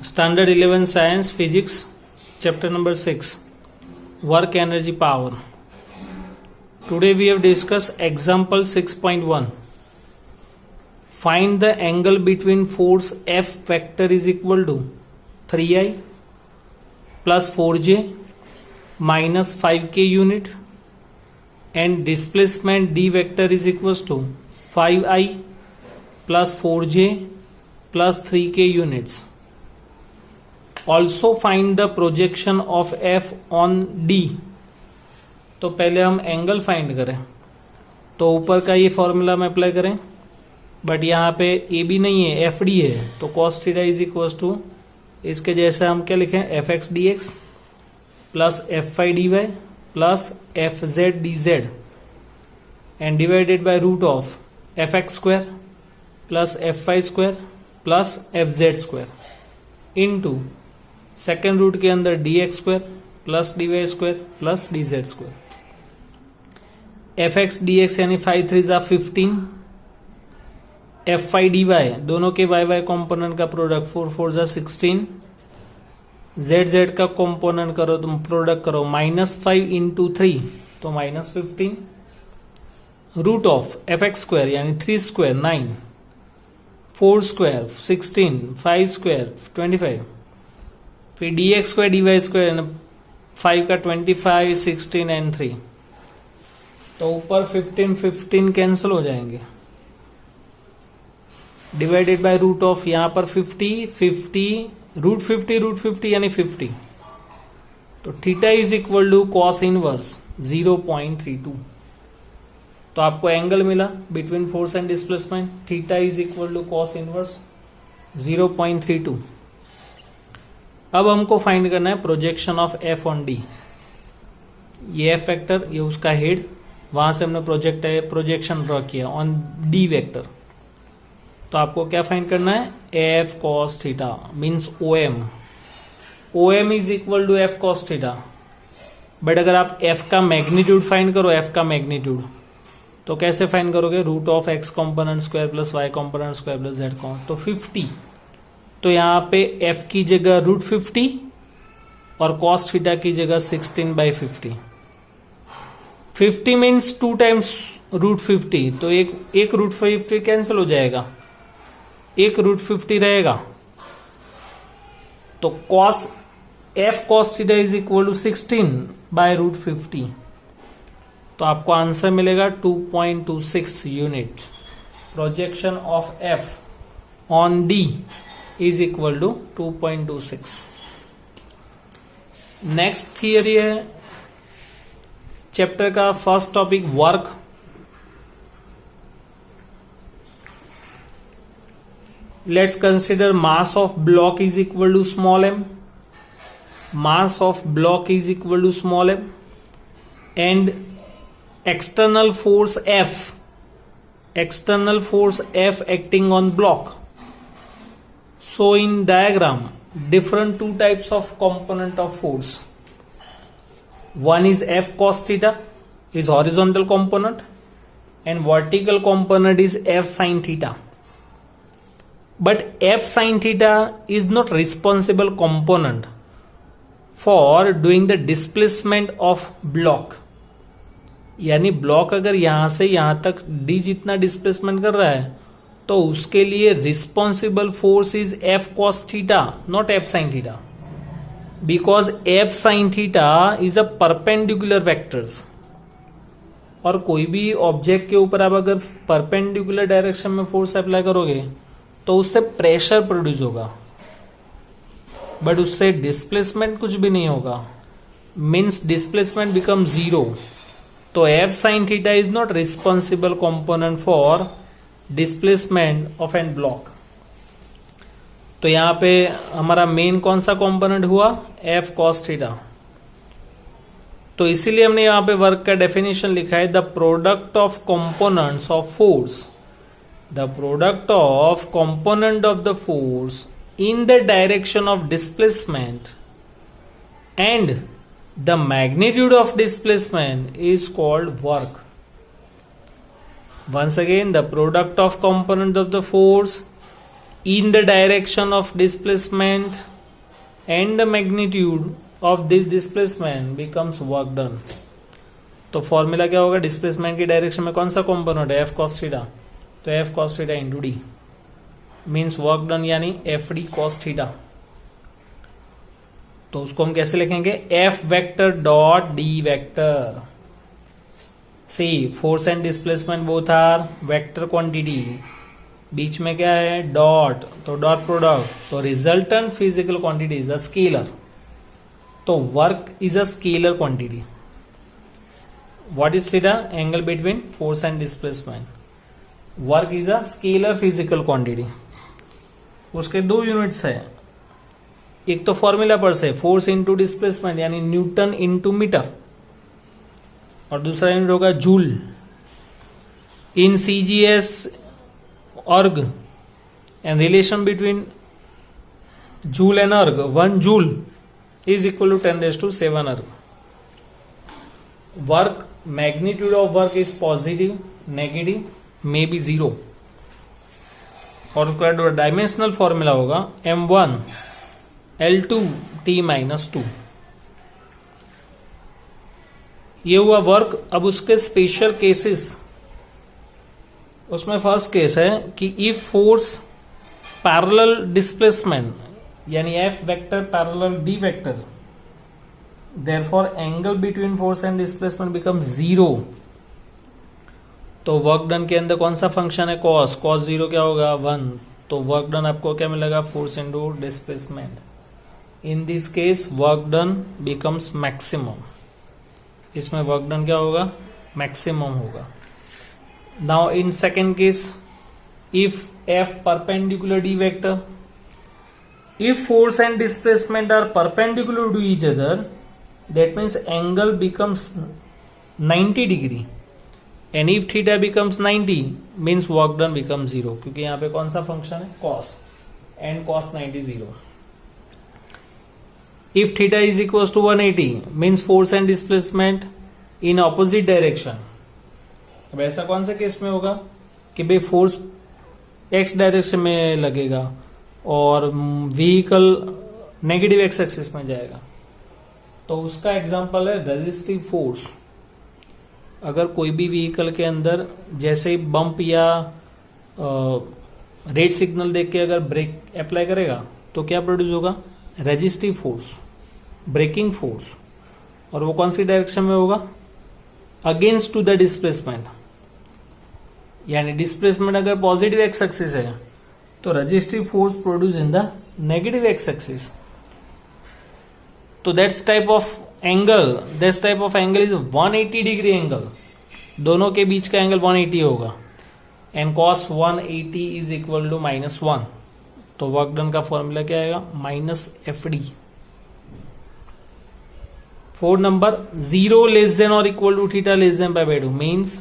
Standard 11 Science Physics Chapter number 6 Work Energy Power. Today we have discussed example 6.1. Find the angle between force F vector is equal to 3I plus 4J minus 5K unit and displacement D vector is equals to 5I plus 4J plus 3K units. Also find the projection of F on D. तो पहले हम angle find करें, तो ऊपर का ये formula में apply करें, बट यहाँ पे ए बी नहीं है, एफ डी है, तो cos theta is equal to इसके जैसे हम क्या लिखें, F X D X plus F Y D Y plus F Z D Z and divided by root of F X square plus F Y square plus F Z square into second root के अंदर D X square plus D Y square plus D Z square. F X D X यानी 5 3 जा 15, F Y D Y दोनों के Y Y component का product 4 4 जा 16, Z Z का component करो तुम प्रोडक्ट करो -5 इंटू 3 तो -15, root of F X square यानी 3 स्क्वायर 9, 4 स्क्वायर 16, 5 स्क्वायर 25, फिर D X square D Y square 5 का 25, 16 एंड 3, तो ऊपर 15 15 कैंसिल हो जाएंगे, डिवाइडेड बाय रूट ऑफ यहां पर 50 50 रूट 50 यानी 50, तो theta is equal to cos inverse 0.32. तो आपको एंगल मिला between force and displacement, theta is equal to cos inverse 0.32. अब हमको फाइंड करना है projection of F on D. ये एफ वेक्टर, ये उसका हेड, वहां से हमने प्रोजेक्शन ड्रॉ किया ऑन डी वेक्टर. तो आपको क्या फाइंड करना है, F cos theta means O M. O M is equal to F cos theta. But अगर आप एफ का मैग्नीट्यूड फाइंड करो, एफ का मैग्नीट्यूड, तो कैसे फाइंड करोगे, root of X component square plus Y component square plus Z component, तो 50. तो यहां पे f की जगह रूट 50 और cos थीटा की जगह 16/50. 50 मीन्स 2 टाइम्स रूट 50, तो एक रूट 50 कैंसिल हो जाएगा, एक रूट 50 रहेगा. तो f cos theta is equal to 16/√50. तो आपको आंसर मिलेगा 2.26 unit. Projection of f on d is equal to 2.26. Next theory है चैप्टर का first topic work. Let's consider mass of block is equal to small m. Mass of block is equal to small m and external force F acting on block. So in diagram, different two types of component of force. One is F cos theta is horizontal component and vertical component is F sin theta. But F sin theta is not responsible component for doing the displacement of block. यानी block अगर यहां से यहां तक D जितना displacement कर रहा है, तो उसके लिए responsible force is F cos theta, not F sine theta, because F sine theta is a perpendicular vectors. और कोई भी ऑब्जेक्ट के ऊपर आप अगर परपेंडिकुलर डायरेक्शन में फोर्स अप्लाई करोगे तो उससे प्रेशर प्रोड्यूस होगा, बट उससे डिस्प्लेसमेंट कुछ भी नहीं होगा, मीन्स डिस्प्लेसमेंट बिकम 0. तो F sine theta is not responsible component for displacement of an block. तो यहां पे हमारा मेन कौन सा कॉम्पोनेंट हुआ, एफ कॉस थीटा. तो इसीलिए हमने यहां पे वर्क का डेफिनेशन लिखा है, the product of components of force, the product of component of the force in the direction of displacement and the magnitude of displacement is called work. Once again, the product of component of the force in the direction of displacement and the magnitude of this displacement becomes work done. तो formula क्या होगा, displacement की direction में कौन सा component है, F cos theta, तो F cos theta into D means work done यानी एफ डी कॉस थीटा. तो उसको हम कैसे लिखेंगे, F vector dot D vector. See force and displacement both are vector quantity, बीच में क्या है डॉट, तो डॉट प्रोडक्ट, तो resultant physical quantity is a scalar. तो work is a scalar quantity. What is theta, angle between force and displacement. Work is a scalar physical quantity. उसके दो units है, एक तो फॉर्मूला पर से फोर्स इंटू डिस्प्लेसमेंट यानी न्यूटन इंटू मीटर, और दूसरा यूनिट होगा जूल. इन सीजीएस अर्ग and relation between joule and अर्ग, 1 जूल इज इक्वल टू 10⁻⁷ अर्ग. Work, magnitude of work is positive, negative, may be 0. और उसका डायमेंशनल फॉर्मूला होगा m1 L2 T-2. ये हुआ वर्क. अब उसके स्पेशल केसेस, उसमें फर्स्ट केस है कि इफ फोर्स पैरेलल डिस्प्लेसमेंट यानी F vector parallel D vector, therefore angle between force and displacement becomes 0. तो वर्क डन के अंदर कौन सा फंक्शन है, कॉस. कॉस 0 क्या होगा 1. तो वर्क डन आपको क्या मिलेगा, force into displacement. In this case work done becomes maximum. इसमें वर्क डन क्या होगा, मैक्सिमम होगा. Now in second case, if F perpendicular D vector, if force and displacement are perpendicular to each other, that means angle becomes 90 degree, and if theta becomes 90 means work done becomes 0, क्योंकि यहाँ पे कौन सा function है cos, and cos 90 0. If theta is equals to 180 means force and displacement in opposite direction. अब ऐसा कौन सा केस में होगा कि भाई फोर्स x डायरेक्शन में लगेगा और व्हीकल नेगेटिव एक्स एक्सिस में जाएगा. तो उसका एग्जांपल है रेजिस्टिव फोर्स. अगर कोई भी व्हीकल के अंदर जैसे ही बम्प या रेड सिग्नल देख के अगर ब्रेक अप्लाई करेगा तो क्या प्रोड्यूस होगा, रेजिस्टिव फोर्स, ब्रेकिंग फोर्स. और वो कौन सी डायरेक्शन में होगा, अगेंस्ट टू द डिस्प्लेसमेंट. यानी डिस्प्लेसमेंट अगर पॉजिटिव एक्स एक्सिस है तो resistive force produce in the negative X axis. तो that's type of angle is 180 degree angle. दोनों के बीच का एंगल 180 होगा. And cos 180 is equal to -1. तो वर्क डन का फॉर्मूला क्या आएगा, -FD. 4 नंबर, 0 लेस देन और equal to theta less than π/2 means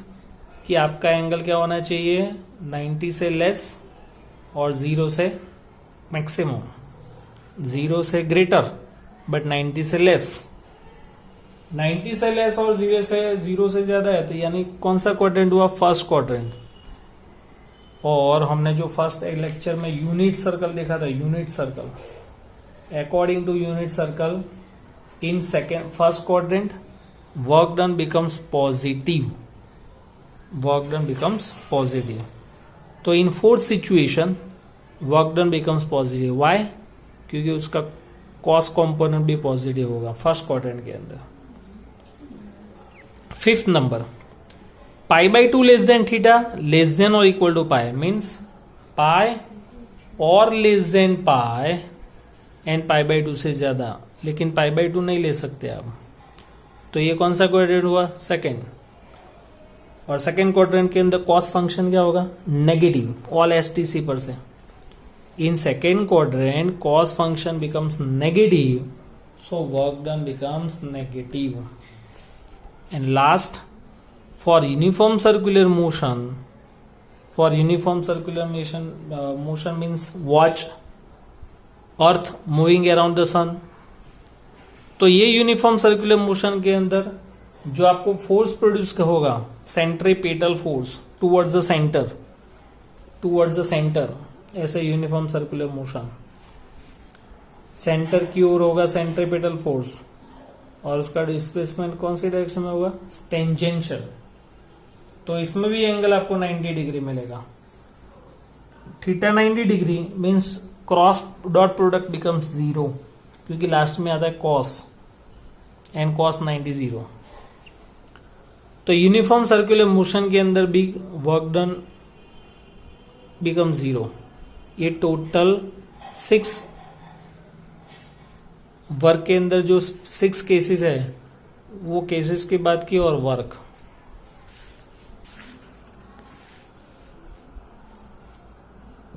कि आपका एंगल क्या होना चाहिए, 90 से लेस और 0 से मैक्सिमम. 0 से ग्रेटर बट 90 से लेस. 90 से लेस और 0 से ज्यादा है तो यानी कौन सा क्वाड्रेंट हुआ, फर्स्ट क्वाड्रेंट. और हमने जो फर्स्ट लेक्चर में यूनिट सर्कल देखा था, unit circle, according to unit circle in first quadrant work done becomes positive. तो in fourth situation work done becomes positive. Why, क्योंकि उसका कॉस कंपोनेंट भी पॉजिटिव होगा फर्स्ट क्वाड्रेंट के अंदर. 5th number, π/2 less than theta less than और equal to pi means pi और less than pi and π/2 से ज्यादा, लेकिन π/2 नहीं ले सकते आप. तो ये कौन सा क्वाड्रेंट हुआ, सेकेंड. और सेकेंड क्वाड्रेंट के अंदर कॉस फंक्शन क्या होगा, नेगेटिव, ऑल STC पर से. In second quadrant cos function becomes negative, so work done becomes negative. And last, for uniform circular motion means watch earth moving around the sun. तो ये uniform circular motion के अंदर जो आपको force produce होगा, centripetal force towards the centre, ऐसे uniform circular motion. Centre की ओर होगा सेंट्रीपिटल फोर्स और उसका डिस्प्लेसमेंट कौन सी डायरेक्शन में होगा, टेंजेंशियल। तो इसमें भी एंगल आपको 90 डिग्री मिलेगा। Theta 90 degree means cross dot product becomes 0 क्योंकि लास्ट में आता है कॉस एंड कॉस 90 0। तो यूनिफॉर्म सर्कुलर मोशन के अंदर भी वर्क डन बिकम 0। ये टोटल 6 वर्क के अंदर जो 6 केसेस है वो केसेस की बात की और वर्क